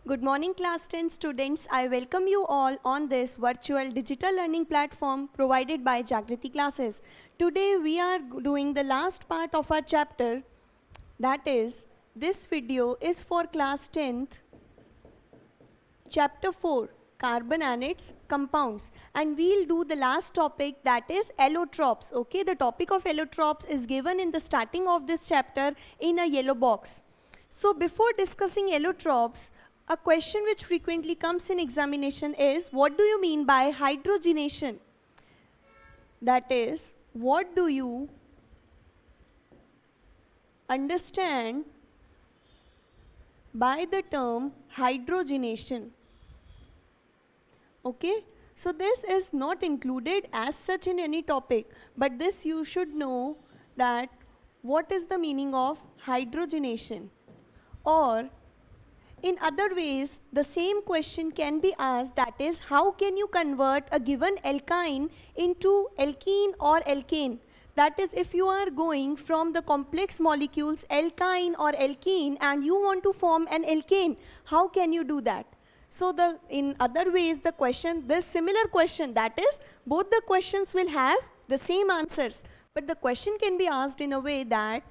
Good morning, class 10 students. I welcome you all on this virtual digital learning platform provided by Jagriti Classes. Today we are doing the last part of our chapter. That is, this video is for class 10th, chapter 4, carbon and its compounds. And we'll do the last topic, that is allotropes. Okay, the topic of allotropes is given in the starting of this chapter in a yellow box. So before discussing allotropes, a question which frequently comes in examination is, what do you mean by hydrogenation? That is, what do you understand by the term hydrogenation? Okay, so this is not included as such in any topic, but this you should know that what is the meaning of hydrogenation. Or in other ways, the same question can be asked, that is, how can you convert a given alkyne into alkene or alkane? That is, if you are going from the complex molecules alkyne or alkene and you want to form an alkane, how can you do that? So in other ways, the question, this similar question, that is, both the questions will have the same answers. But the question can be asked in a way that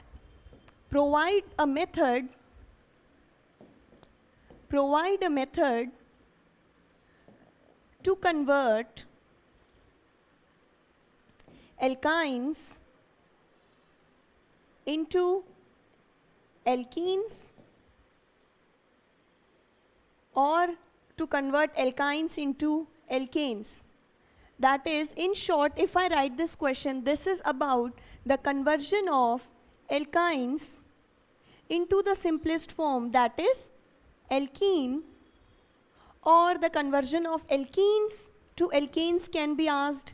provide a method to convert alkynes into alkenes or to convert alkynes into alkanes. That is, in short, if I write this question, this is about the conversion of alkynes into the simplest form, that is alkene, or the conversion of alkenes to alkanes can be asked,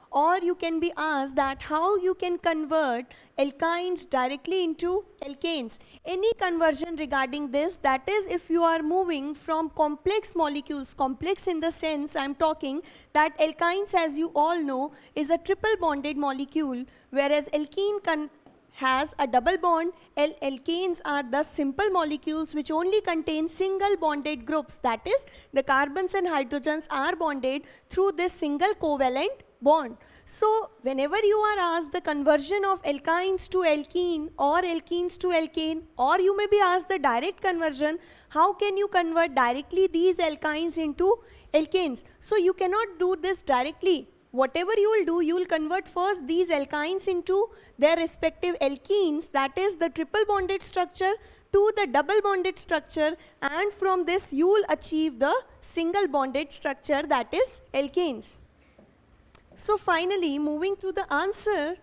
or you can be asked that how you can convert alkynes directly into alkanes. Any conversion regarding this, that is, if you are moving from complex molecules, complex in the sense I am talking that alkynes, as you all know, is a triple bonded molecule, whereas alkene has a double bond. Alkanes are the simple molecules which only contain single bonded groups, that is, the carbons and hydrogens are bonded through this single covalent bond. So whenever you are asked the conversion of alkynes to alkene or alkenes to alkane, or you may be asked the direct conversion, how can you convert directly these alkynes into alkanes? So you cannot do this directly. Whatever you will do, you will convert first these alkynes into their respective alkenes, that is the triple bonded structure to the double bonded structure, and from this you will achieve the single bonded structure, that is alkanes. So finally, moving to the answer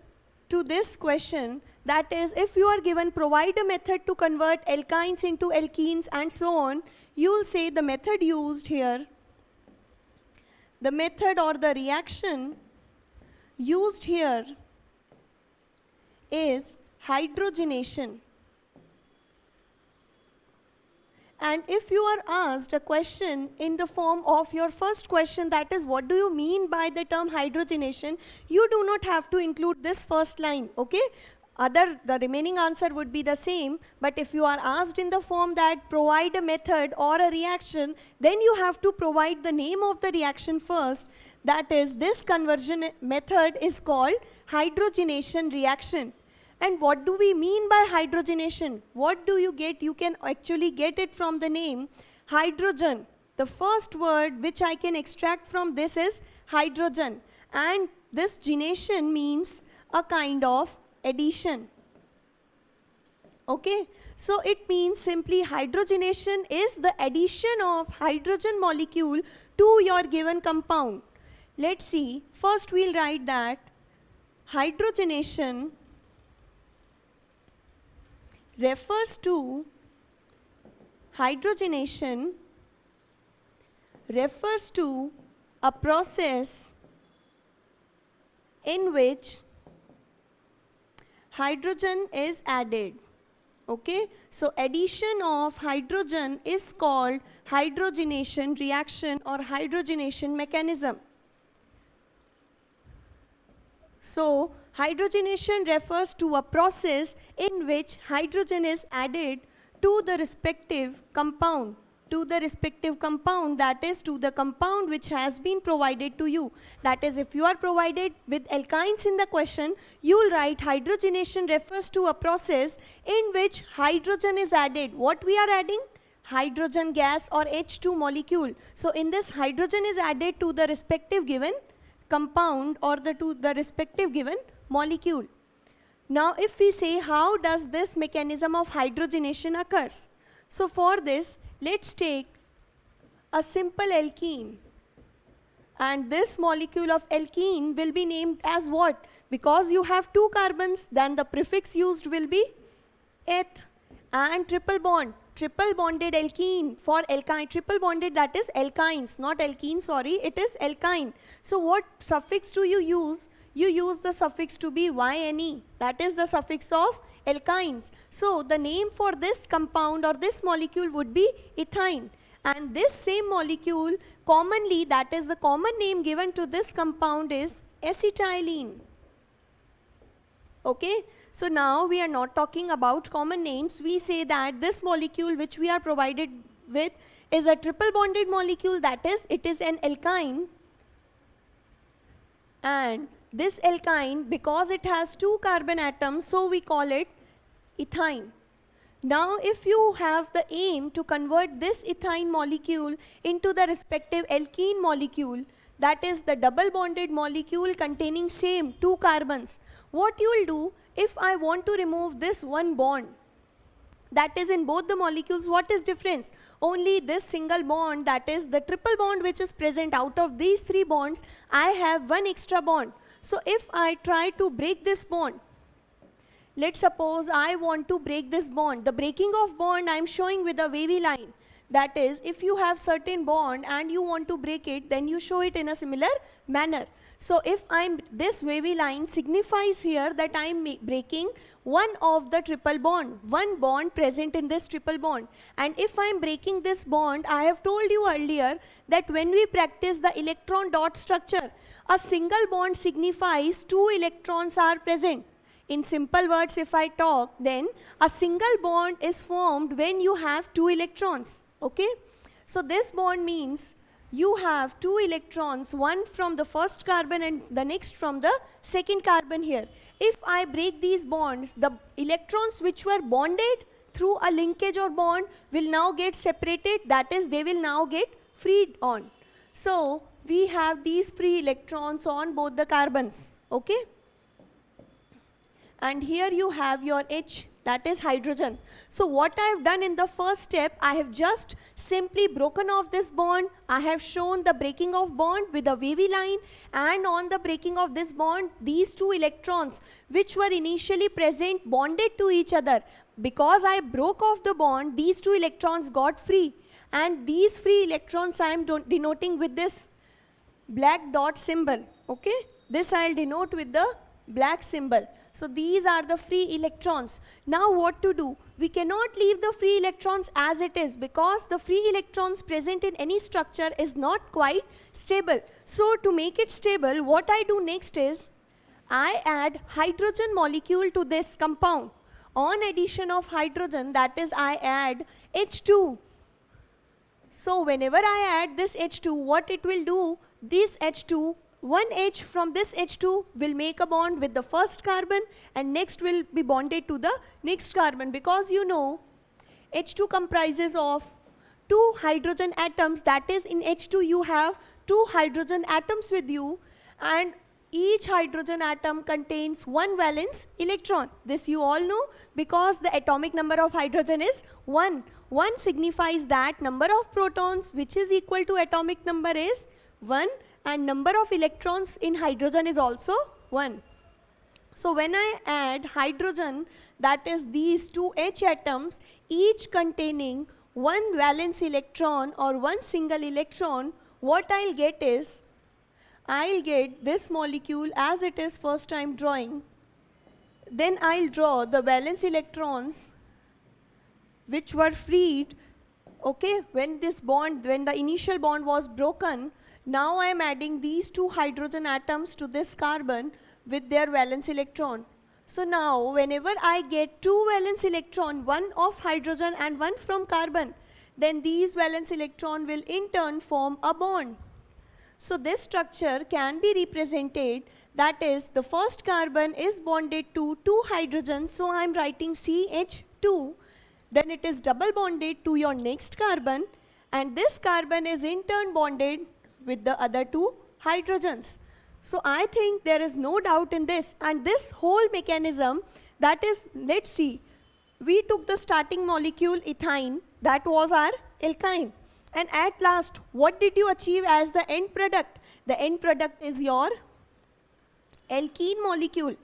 to this question, that is, if you are given provide a method to convert alkynes into alkenes and so on, you will say the method used here, the method or the reaction used here is hydrogenation. And if you are asked a question in the form of your first question, that is, what do you mean by the term hydrogenation, you do not have to include this first line, okay? The remaining answer would be the same, but if you are asked in the form that provide a method or a reaction, then you have to provide the name of the reaction first. That is, this conversion method is called hydrogenation reaction. And what do we mean by hydrogenation? What do you get? You can actually get it from the name hydrogen. The first word which I can extract from this is hydrogen. And this genation means a kind of addition. Okay, so it means simply hydrogenation is the addition of hydrogen molecule to your given compound. Let's see, first we'll write that hydrogenation refers to a process in which hydrogen is added. Okay, so addition of hydrogen is called hydrogenation reaction or hydrogenation mechanism. So hydrogenation refers to a process in which hydrogen is added to the respective compound. to the respective compound, that is to the compound which has been provided to you. That is, if you are provided with alkynes in the question, you will write hydrogenation refers to a process in which hydrogen is added. What we are adding? Hydrogen gas or H2 molecule. So in this, hydrogen is added to the respective given compound or to the respective given molecule. Now if we say how does this mechanism of hydrogenation occurs? So for this, let's take a simple alkene, and this molecule of alkene will be named as what? Because you have 2 carbons, then the prefix used will be eth. And triple bonded alkene. For alkyne, triple bonded, that is alkynes, not alkene, sorry, it is alkyne. So what suffix do you use? You use the suffix to be YNE, that is the suffix of alkynes. So the name for this compound or this molecule would be ethyne. And this same molecule commonly, that is the common name given to this compound, is acetylene. Okay, so now we are not talking about common names. We say that this molecule which we are provided with is a triple bonded molecule, that is, it is an alkyne. And this alkyne, because it has 2 carbon atoms, so we call it ethyne. Now if you have the aim to convert this ethyne molecule into the respective alkene molecule, that is the double bonded molecule containing same 2 carbons, what you will do, if I want to remove this one bond, that is in both the molecules, what is difference? Only this single bond, that is the triple bond which is present. Out of these 3 bonds, I have one extra bond. So if I try to break this bond, let's suppose I want to break this bond. The breaking of bond I am showing with a wavy line. That is, if you have certain bond and you want to break it, then you show it in a similar manner. So if this wavy line signifies here that I am breaking one of the triple bond, one bond present in this triple bond. And if I am breaking this bond, I have told you earlier that when we practice the electron dot structure, a single bond signifies 2 electrons are present. In simple words, if I talk, then a single bond is formed when you have 2 electrons. Okay? So this bond means you have 2 electrons, one from the first carbon and the next from the second carbon here. If I break these bonds, the electrons which were bonded through a linkage or bond will now get separated, that is, they will now get freed on. So we have these free electrons on both the carbons. Okay? And here you have your H, that is hydrogen. So what I have done in the first step, I have just simply broken off this bond. I have shown the breaking of bond with a wavy line, and on the breaking of this bond, these 2 electrons which were initially present bonded to each other. Because I broke off the bond, these 2 electrons got free, and these free electrons I am denoting with this black dot symbol. Okay, this I will denote with the black symbol. So these are the free electrons. Now what to do? We cannot leave the free electrons as it is, because the free electrons present in any structure is not quite stable. So to make it stable, what I do next is, I add hydrogen molecule to this compound. On addition of hydrogen, that is, I add H2. So whenever I add this H2, what it will do, this H2, one H from this H2 will make a bond with the first carbon, and next will be bonded to the next carbon, because you know H2 comprises of 2 hydrogen atoms, that is, in H2 you have 2 hydrogen atoms with you, and each hydrogen atom contains 1 valence electron. This you all know, because the atomic number of hydrogen is 1. 1 signifies that number of protons which is equal to atomic number is 1, and number of electrons in hydrogen is also 1. So when I add hydrogen, that is these 2 H atoms, each containing 1 valence electron or 1 single electron, what I'll get is, I'll get this molecule as it is first time drawing. Then I'll draw the valence electrons which were freed, okay, when the initial bond was broken. Now I am adding these 2 hydrogen atoms to this carbon with their valence electron. So now whenever I get 2 valence electron, one of hydrogen and one from carbon, then these valence electron will in turn form a bond. So this structure can be represented, that is the first carbon is bonded to two hydrogens, so I am writing CH2, then it is double bonded to your next carbon, and this carbon is in turn bonded with the other two hydrogens. So I think there is no doubt in this, and this whole mechanism, that is, let's see, we took the starting molecule ethyne, that was our alkyne, and at last what did you achieve as the end product? The end product is your alkene molecule,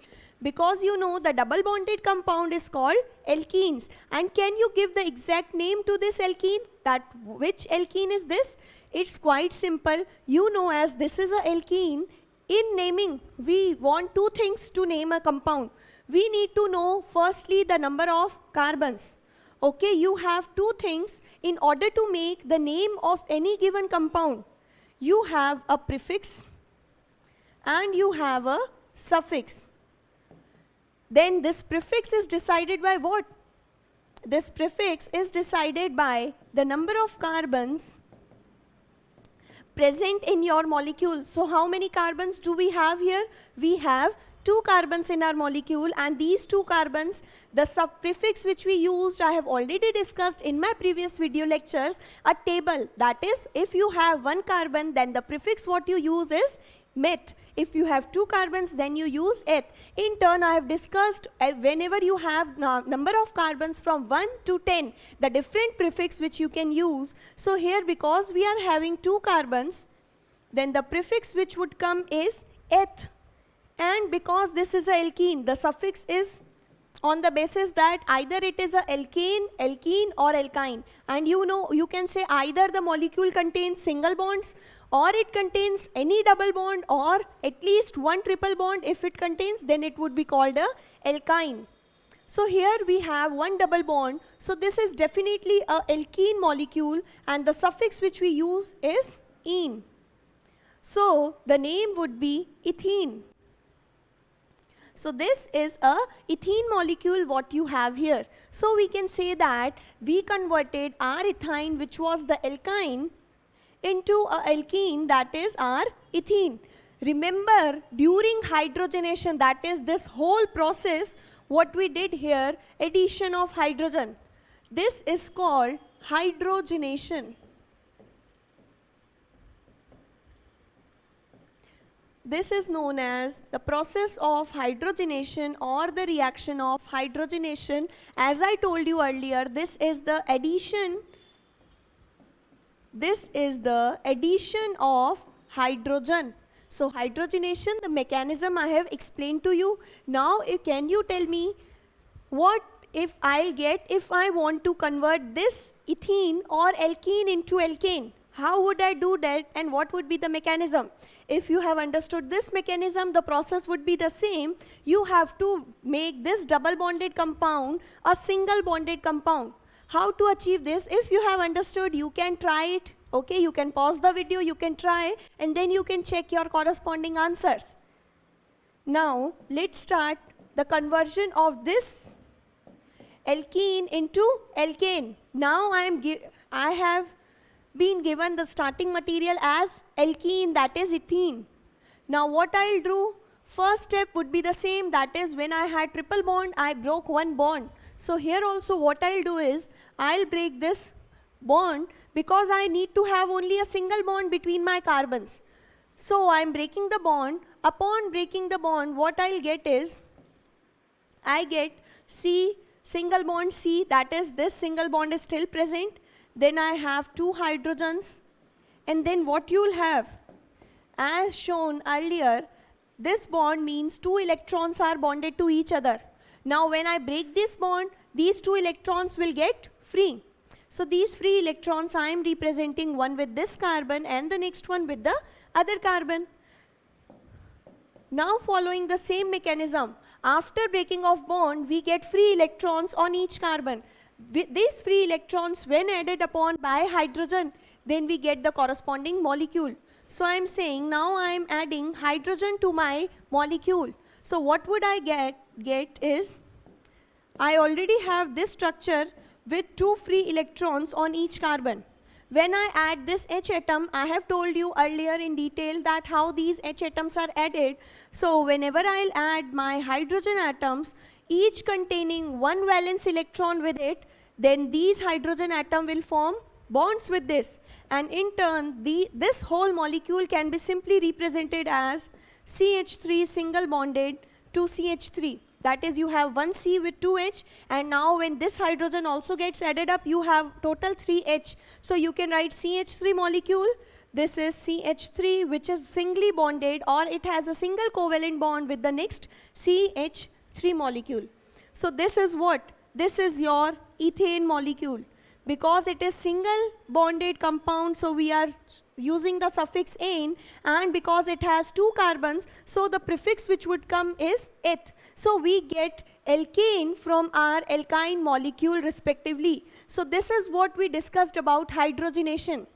because you know the double bonded compound is called alkenes. And can you give the exact name to this alkene? That which alkene is this? It's quite simple. You know, as this is a alkene, in naming we want two things to name a compound. We need to know firstly the number of carbons. Okay, you have two things in order to make the name of any given compound. You have a prefix and you have a suffix. Then this prefix is decided by what? This prefix is decided by the number of carbons present in your molecule. So how many carbons do we have here? We have two carbons in our molecule, and these two carbons, the prefix which we used, I have already discussed in my previous video lectures, a table. That is, if you have one carbon, then the prefix what you use is meth. If you have two carbons, then you use eth. In turn, I have discussed whenever you have number of carbons from 1 to 10, the different prefix which you can use. So here, because we are having two carbons, then the prefix which would come is eth. And because this is a alkene, the suffix is on the basis that either it is a alkane, alkene or alkyne. And you know, you can say either the molecule contains single bonds, or it contains any double bond, or at least one triple bond. If it contains, then it would be called a alkyne. So here we have one double bond. So this is definitely a alkene molecule, and the suffix which we use is -ene. So the name would be ethene. So this is a ethene molecule what you have here. So we can say that we converted our ethyne, which was the alkyne, into a alkene, that is our ethene. Remember, during hydrogenation, that is this whole process, what we did here, addition of hydrogen. This is called hydrogenation. This is known as the process of hydrogenation or the reaction of hydrogenation. As I told you earlier, this is the addition. This is the addition of hydrogen. So hydrogenation, the mechanism I have explained to you. Now can you tell me what if I'll get if I want to convert this ethene or alkene into alkane? How would I do that, and what would be the mechanism? If you have understood this mechanism, the process would be the same. You have to make this double bonded compound a single bonded compound. How to achieve this? If you have understood, you can try it. Okay, you can pause the video, you can try, and then you can check your corresponding answers. Now, let's start the conversion of this alkene into alkane. Now I have been given the starting material as alkene, that is ethene. Now what I'll do, first step would be the same, that is when I had triple bond, I broke one bond. So here also what I'll do is, I'll break this bond because I need to have only a single bond between my carbons. So I'm breaking the bond. Upon breaking the bond, what I'll get is, I get C, single bond C, that is this single bond is still present. Then I have two hydrogens, and then what you'll have, as shown earlier, this bond means two electrons are bonded to each other. Now when I break this bond, these two electrons will get free. So these free electrons I am representing, one with this carbon and the next one with the other carbon. Now following the same mechanism, after breaking of bond, we get free electrons on each carbon. These free electrons, when added upon by hydrogen, then we get the corresponding molecule. So I am saying now I am adding hydrogen to my molecule. So what would I get is, I already have this structure with 2 free electrons on each carbon. When I add this H atom, I have told you earlier in detail that how these H atoms are added. So whenever I'll add my hydrogen atoms, each containing 1 valence electron with it, then these hydrogen atom will form bonds with this. And in turn, this whole molecule can be simply represented as CH3 single bonded to CH3. That is, you have 1 C with 2 H, and now when this hydrogen also gets added up, you have total 3 H. So you can write CH3 molecule. This is CH3, which is singly bonded, or it has a single covalent bond with the next CH3 molecule. So this is what? This is your ethane molecule. Because it is single bonded compound, so we are using the suffix ane, and because it has 2 carbons, so the prefix which would come is eth. So we get alkane from our alkyne molecule respectively. So this is what we discussed about hydrogenation.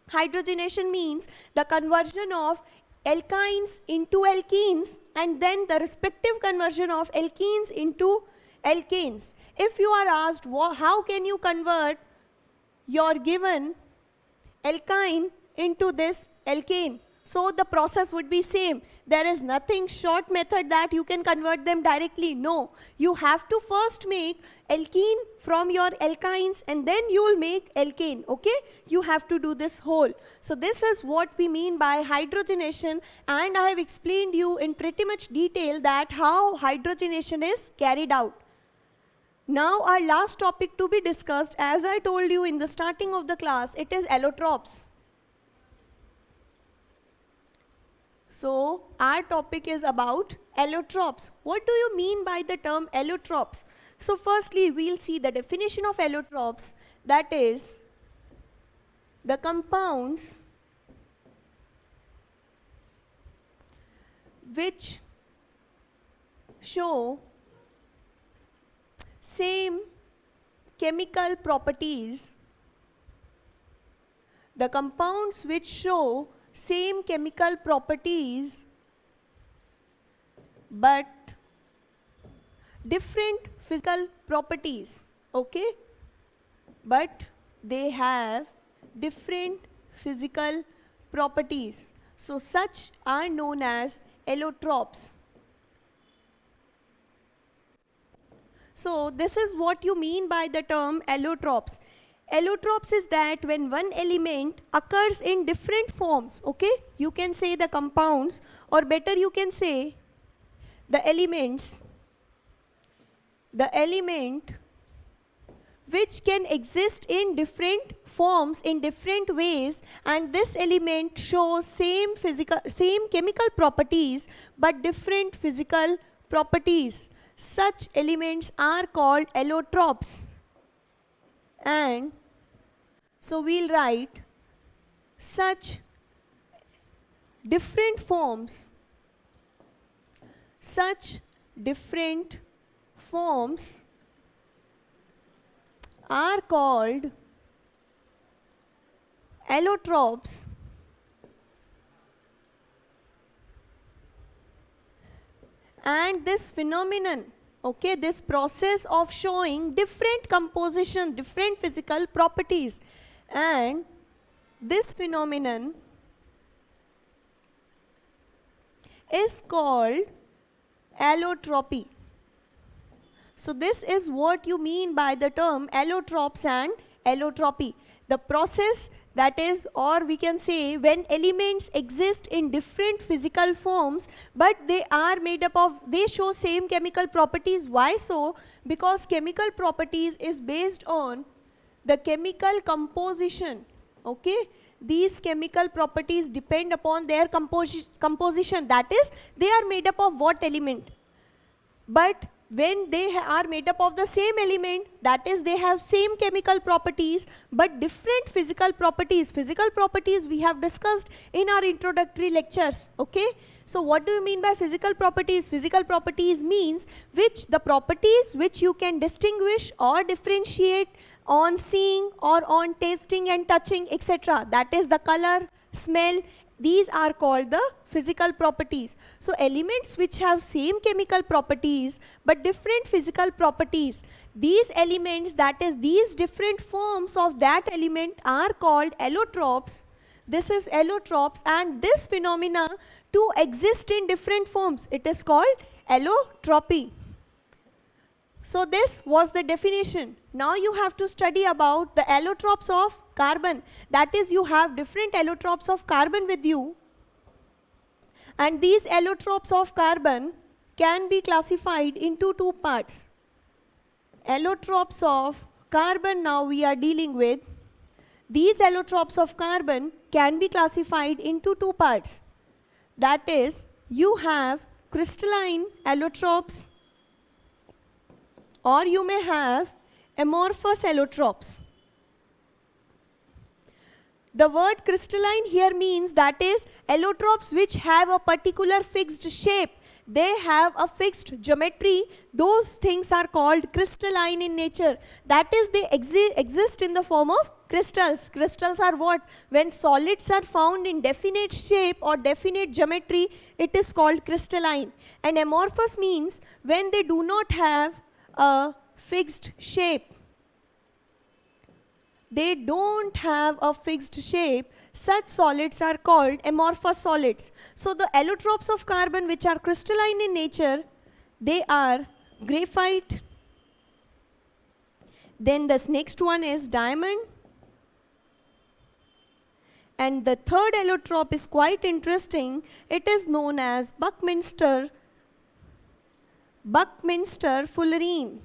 Hydrogenation means the conversion of alkynes into alkenes, and then the respective conversion of alkenes into alkanes. If you are asked how can you convert your given alkyne into this alkane, so the process would be same. There is nothing short method that you can convert them directly. No, you have to first make alkene from your alkynes, and then you will make alkane. Okay, you have to do this whole. So this is what we mean by hydrogenation, and I have explained you in pretty much detail that how hydrogenation is carried out. Now our last topic to be discussed, as I told you in the starting of the class, it is allotropes. So our topic is about allotropes. What do you mean by the term allotropes? So firstly, we'll see the definition of allotropes, that is the compounds which show same chemical properties, the compounds which show same chemical properties but different physical properties, okay? But they have different physical properties. So such are known as allotropes. So this is what you mean by the term allotropes. Allotropes is that when one element occurs in different forms, okay? You can say the compounds, or better you can say the elements, the element which can exist in different forms, in different ways, and this element shows same chemical properties but different physical properties. Such elements are called allotropes. And so we'll write such different forms, are called allotropes. And this phenomenon, okay, this process of showing different composition, different physical properties, and this phenomenon is called allotropy. So this is what you mean by the term allotropes and allotropy. The process, that is, or we can say when elements exist in different physical forms but they are made up of, they show same chemical properties. Why so? Because chemical properties is based on the chemical composition, okay? These chemical properties depend upon their composition, that is, they are made up of what element. But when they are made up of the same element, that is, they have same chemical properties but different physical properties. Physical properties we have discussed in our introductory lectures, okay? So what do you mean by physical properties? Physical properties means the properties which you can distinguish or differentiate on seeing or on tasting and touching, etc. That is the color, smell, these are called the physical properties. So elements which have same chemical properties but different physical properties, these elements, that is these different forms of that element, are called allotropes. This is allotropes, and this phenomena to exist in different forms, it is called allotropy. So this was the definition. Now you have to study about the allotropes of carbon. That is, you have different allotropes of carbon with you, and these allotropes of carbon can be classified into two parts. Allotropes of carbon now we are dealing with. These allotropes of carbon can be classified into two parts. That is, you have crystalline allotropes, or you may have amorphous allotropes. The word crystalline here means, that is, allotropes which have a particular fixed shape. They have a fixed geometry. Those things are called crystalline in nature. That is, they exist in the form of crystals. Crystals are what? When solids are found in definite shape or definite geometry, it is called crystalline. And amorphous means when they do not have a fixed shape. They don't have a fixed shape. Such solids are called amorphous solids. So the allotropes of carbon which are crystalline in nature, they are graphite. Then this next one is diamond. And the third allotrope is quite interesting. It is known as Buckminster fullerene.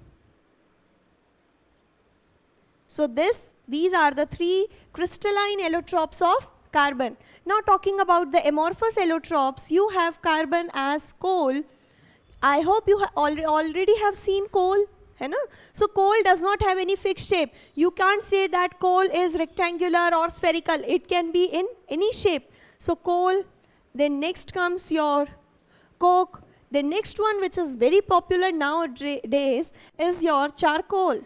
So these are the three crystalline allotropes of carbon. Now talking about the amorphous allotropes, you have carbon as coal. I hope you already have seen coal. So coal does not have any fixed shape. You can't say that coal is rectangular or spherical. It can be in any shape. So coal, then next comes your coke. The next one, which is very popular nowadays, is your charcoal.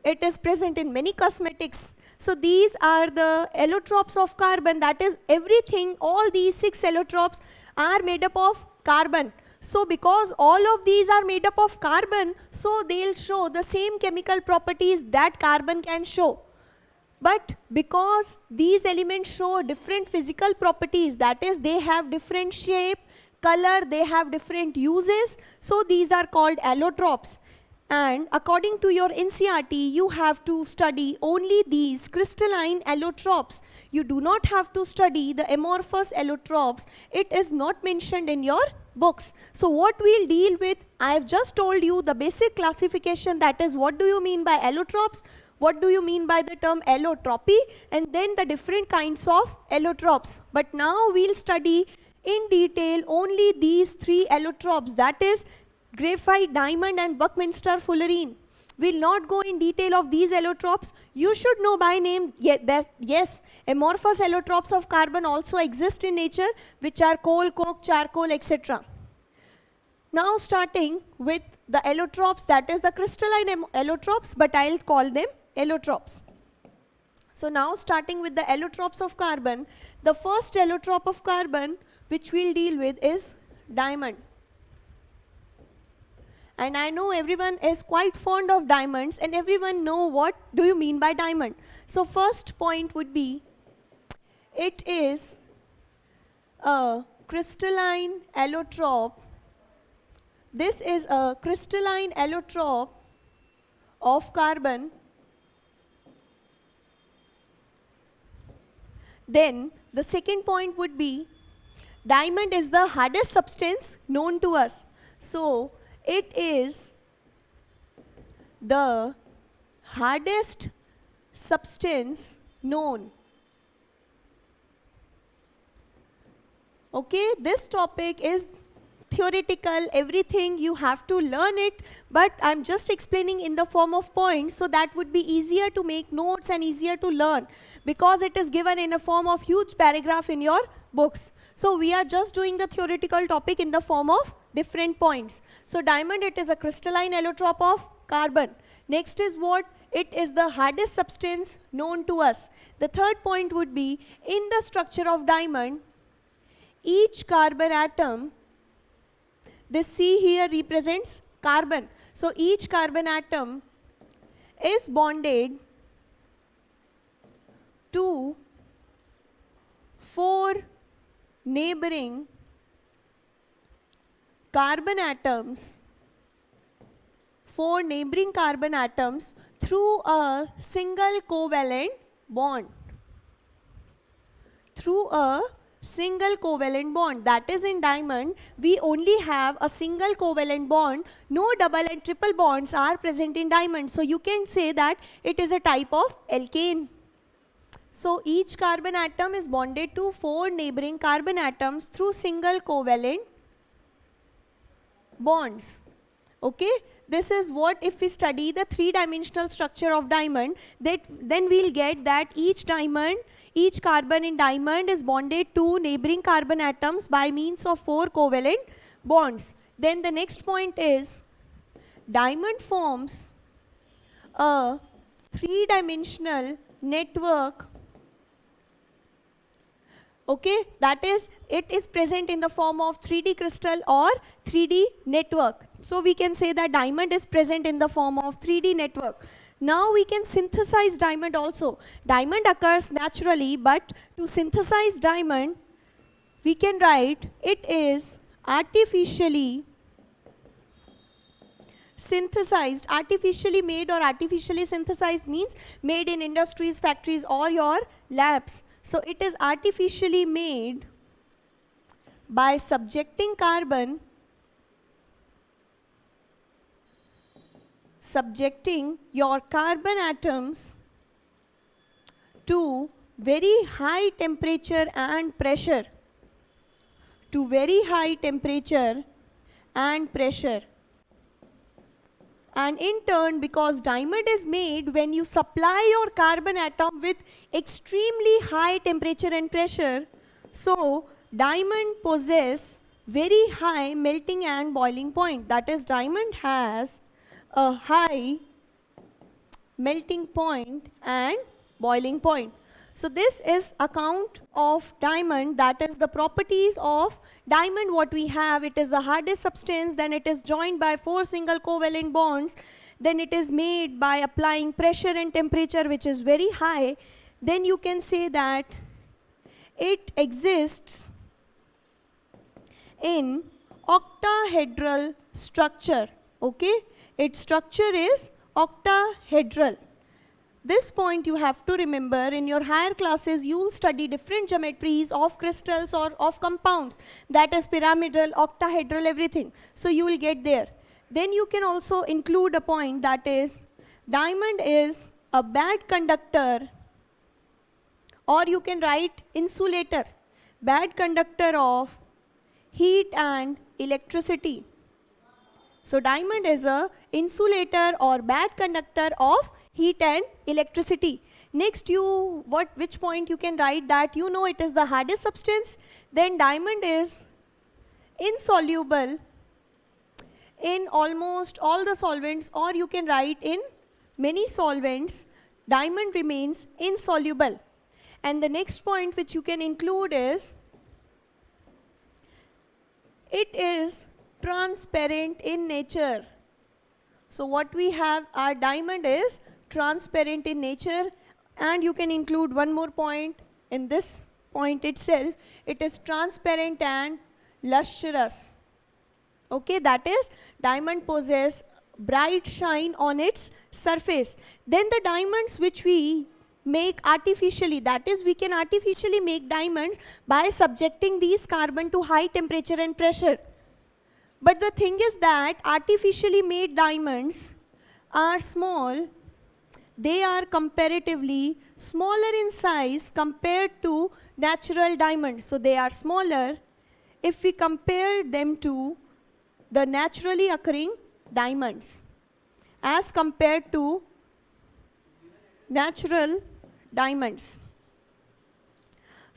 It is present in many cosmetics. So these are the allotropes of carbon. That is, everything, all these 6 allotropes are made up of carbon. So because all of these are made up of carbon, so they'll show the same chemical properties that carbon can show. But because these elements show different physical properties, that is, they have different shape, color, they have different uses, so these are called allotropes. And according to your NCERT, you have to study only these crystalline allotropes. You do not have to study the amorphous allotropes. It is not mentioned in your books. So what we'll deal with, I have just told you the basic classification, that is, what do you mean by allotropes, what do you mean by the term allotropy, and then the different kinds of allotropes. But now we'll study in detail only these 3 allotropes, that is, graphite, diamond, and Buckminster fullerene. We'll not go in detail of these allotropes. You should know by name, yes, amorphous allotropes of carbon also exist in nature, which are coal, coke, charcoal, etc. Now starting with the allotropes, that is the crystalline allotropes, but I'll call them allotropes. So now starting with the allotropes of carbon, the first allotrope of carbon which we'll deal with is diamond. And I know everyone is quite fond of diamonds, and everyone know what do you mean by diamond. So first point would be, it is a crystalline allotrope. This is a crystalline allotrope of carbon. Then the second point would be, diamond is the hardest substance known to us. So it is the hardest substance known. Okay, this topic is theoretical, everything you have to learn it, but I'm just explaining in the form of points, so that would be easier to make notes and easier to learn, because it is given in a form of huge paragraph in your books. So we are just doing the theoretical topic in the form of different points. So diamond, it is a crystalline allotrope of carbon. Next is what? it is the hardest substance known to us. The third point would be, in the structure of diamond, each carbon atom, this C here represents carbon. So each carbon atom is bonded to 4 neighboring carbon atoms, 4 neighboring carbon atoms through a single covalent bond. Through a single covalent bond. That is, in diamond, we only have a single covalent bond. No double and triple bonds are present in diamond. So you can say that it is a type of alkane. So each carbon atom is bonded to 4 neighboring carbon atoms through single covalent bonds. Okay, this is what, if we study the 3-dimensional structure of diamond, then we'll get that each carbon in diamond is bonded to neighboring carbon atoms by means of 4 covalent bonds. Then the next point is, diamond forms a 3-dimensional network. Okay, that is, it is present in the form of 3D crystal or 3D network. So we can say that diamond is present in the form of 3D network. Now we can synthesize diamond also. Diamond occurs naturally, but to synthesize diamond, we can write it is artificially synthesized. Artificially made or artificially synthesized means made in industries, factories or your labs. So it is artificially made by subjecting your carbon atoms to very high temperature and pressure. To very high temperature and pressure. And in turn, because diamond is made when you supply your carbon atom with extremely high temperature and pressure, so diamond possess very high melting and boiling point. That is, diamond has a high melting point and boiling point. So this is account of diamond, that is the properties of diamond what we have. It is the hardest substance, then it is joined by 4 single covalent bonds, then it is made by applying pressure and temperature which is very high. Then you can say that it exists in octahedral structure. Okay, its structure is octahedral. This point you have to remember. In your higher classes, you will study different geometries of crystals or of compounds. That is pyramidal, octahedral, everything. So you will get there. Then you can also include a point, that is, diamond is a bad conductor, or you can write insulator, bad conductor of heat and electricity. So diamond is a insulator or bad conductor of heat and electricity. Next, which point you can write that it is the hardest substance. Then diamond is insoluble in almost all the solvents, or you can write in many solvents, diamond remains insoluble. And the next point which you can include is, it is transparent in nature. So what we have, our diamond is transparent in nature. And you can include one more point in this point itself. It is transparent and lustrous. Okay, that is, diamond possess bright shine on its surface. Then the diamonds which we make artificially, that is, we can artificially make diamonds by subjecting these carbon to high temperature and pressure. But the thing is that artificially made diamonds are small. They are comparatively smaller in size compared to natural diamonds. So they are smaller if we compare them to the naturally occurring diamonds as compared to natural diamonds.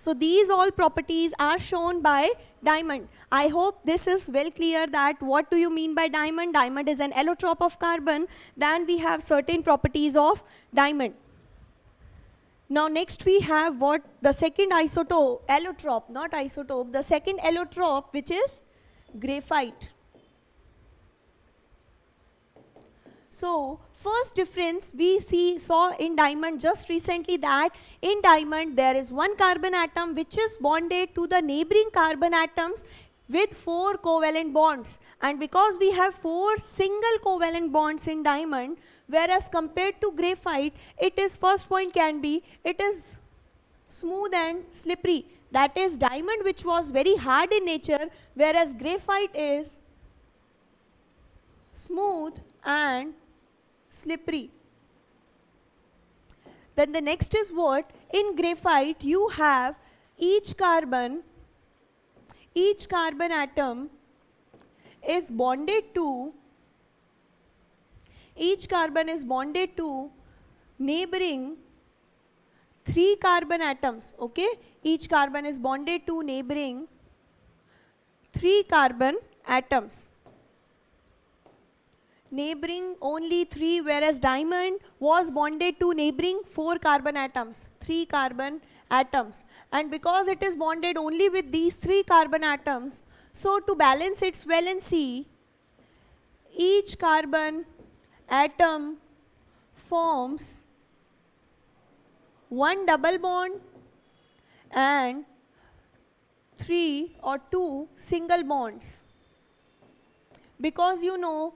So these all properties are shown by diamond. I hope this is well clear that what do you mean by diamond? Diamond is an allotrope of carbon. Then we have certain properties of diamond. Now next we have what the second isotope, allotrope, not isotope, the second allotrope, which is graphite. So first difference we saw in diamond just recently, that in diamond there is one carbon atom which is bonded to the neighboring carbon atoms with 4 covalent bonds, and because we have 4 single covalent bonds in diamond, whereas compared to graphite, it is, first point can be, it is smooth and slippery. That is diamond which was very hard in nature, whereas graphite is smooth and slippery. Then the next is what? In graphite you have each carbon atom is bonded to neighboring 3 carbon atoms. Okay, each carbon is bonded to neighboring 3 carbon atoms. Neighboring only 3, whereas diamond was bonded to neighboring 4 carbon atoms, 3 carbon atoms. And because it is bonded only with these 3 carbon atoms, so to balance its valency, each carbon atom forms 1 double bond and 3 or 2 single bonds. Because you know,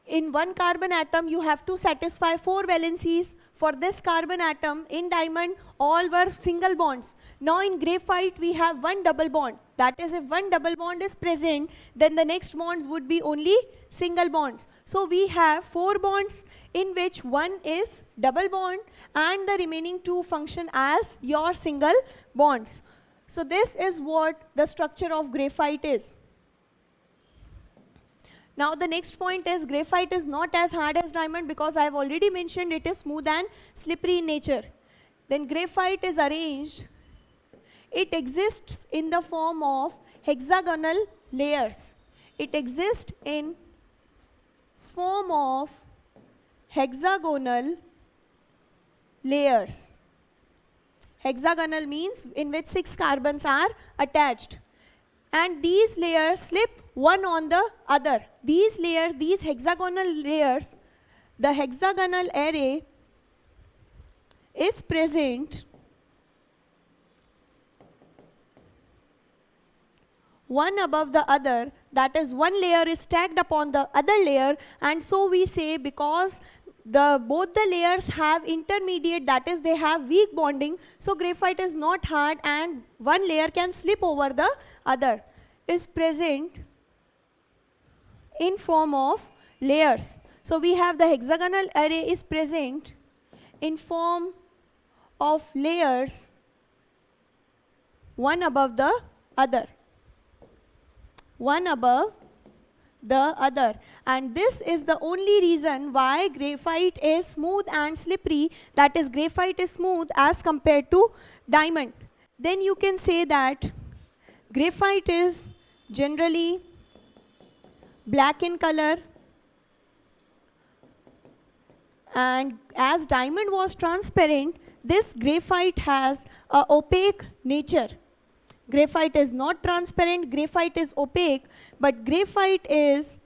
in one carbon atom you have to satisfy 4 valencies. For this carbon atom in diamond all were single bonds. Now in graphite we have 1 double bond. That is, if 1 double bond is present, then the next bonds would be only single bonds. So we have 4 bonds in which 1 is double bond and the remaining 2 function as your single bonds. So this is what the structure of graphite is. Now the next point is graphite is not as hard as diamond, because I have already mentioned it is smooth and slippery in nature. Then graphite is arranged, it exists in the form of hexagonal layers. It exists in form of hexagonal layers. Hexagonal means in which 6 carbons are attached. And these layers slip one on the other. These layers, these hexagonal layers, the hexagonal array is present one above the other. That is, one layer is stacked upon the other layer, and so we say because both the layers have intermediate, that is, they have weak bonding, so graphite is not hard and one layer can slip over the other, is present in form of layers. So we have the hexagonal array is present in form of layers one above the other. One above the other. And this is the only reason why graphite is smooth and slippery, that is, graphite is smooth as compared to diamond. Then you can say that graphite is generally black in color, and as diamond was transparent, this graphite has a opaque nature. Graphite is not transparent, graphite is opaque, but graphite is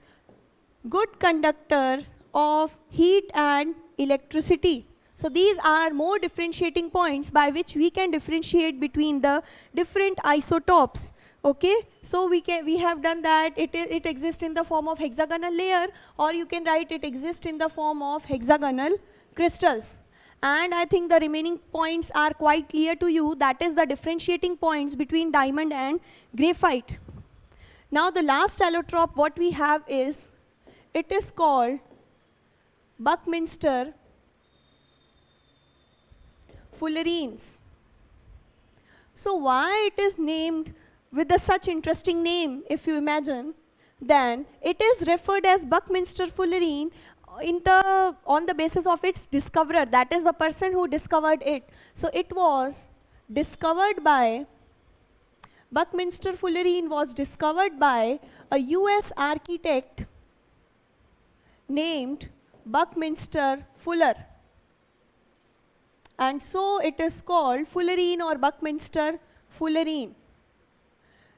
good conductor of heat and electricity. So these are more differentiating points by which we can differentiate between the different isotopes. Okay, so we have done that it exists in the form of hexagonal layer, or you can write it exists in the form of hexagonal crystals. And I think the remaining points are quite clear to you. That is the differentiating points between diamond and graphite. Now the last allotrope what we have is, it is called Buckminster fullerenes. So why it is named with such interesting name, if you imagine, then it is referred as Buckminster fullerene on the basis of its discoverer, that is the person who discovered it. So it was discovered by Buckminster fullerene was discovered by a US architect named Buckminster Fuller. And so it is called fullerene or Buckminster fullerene.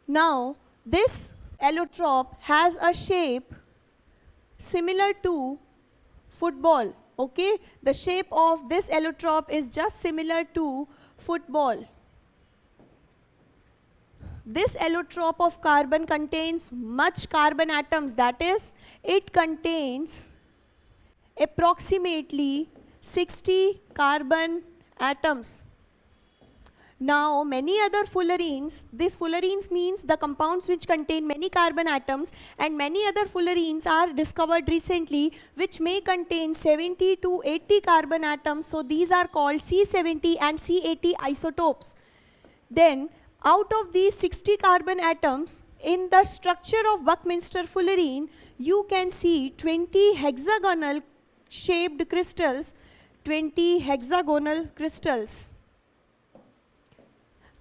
Now, this allotrope has a shape similar to football. Okay, the shape of this allotrope is just similar to football. This allotrope of carbon contains much carbon atoms, that is, it contains approximately 60 carbon atoms. Now, many other fullerenes, these fullerenes means the compounds which contain many carbon atoms, and many other fullerenes are discovered recently which may contain 70 to 80 carbon atoms. So, these are called C70 and C80 isotopes. Then, out of these 60 carbon atoms, in the structure of Buckminster fullerene, you can see 20 hexagonal shaped crystals, 20 hexagonal crystals.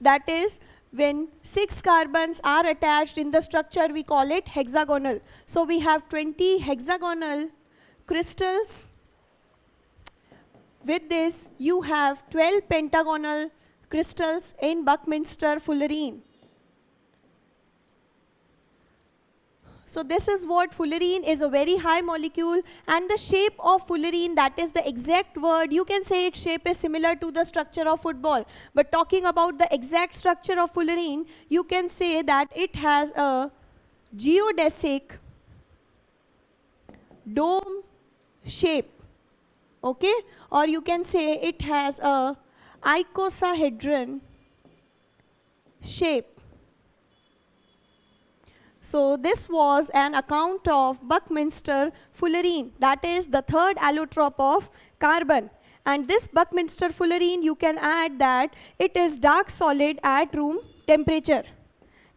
That is, when 6 carbons are attached in the structure, we call it hexagonal. So we have 20 hexagonal crystals. With this, you have 12 pentagonal crystals in Buckminster fullerene. So this is what fullerene is, a very high molecule, and the shape of fullerene, that is the exact word, you can say its shape is similar to the structure of football. But talking about the exact structure of fullerene, you can say that it has a geodesic dome shape, okay? Or you can say it has a icosahedron shape. So this was an account of Buckminster fullerene, that is the third allotrope of carbon. And this Buckminster fullerene, you can add that it is dark solid at room temperature.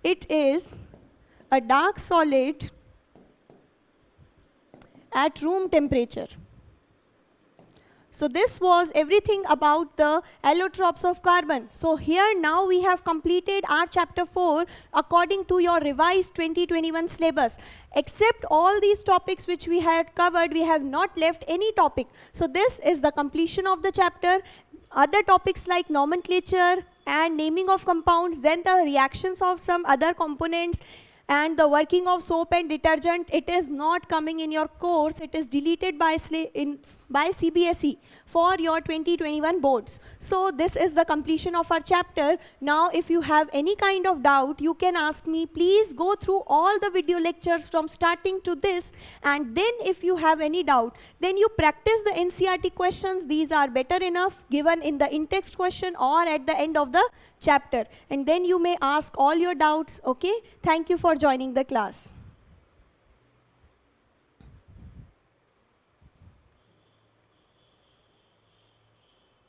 It is a dark solid at room temperature. So this was everything about the allotropes of carbon. So here now we have completed our chapter 4 according to your revised 2021 syllabus. Except all these topics which we had covered, we have not left any topic. So this is the completion of the chapter. Other topics like nomenclature and naming of compounds, then the reactions of some other components, and the working of soap and detergent, it is not coming in your course. It is deleted by CBSE for your 2021 boards. So this is the completion of our chapter. Now if you have any kind of doubt, you can ask me. Please go through all the video lectures from starting to this, and then if you have any doubt, then you practice the NCERT questions. These are better enough given in the in-text question or at the end of the chapter, and then you may ask all your doubts. Okay, thank you for joining the class.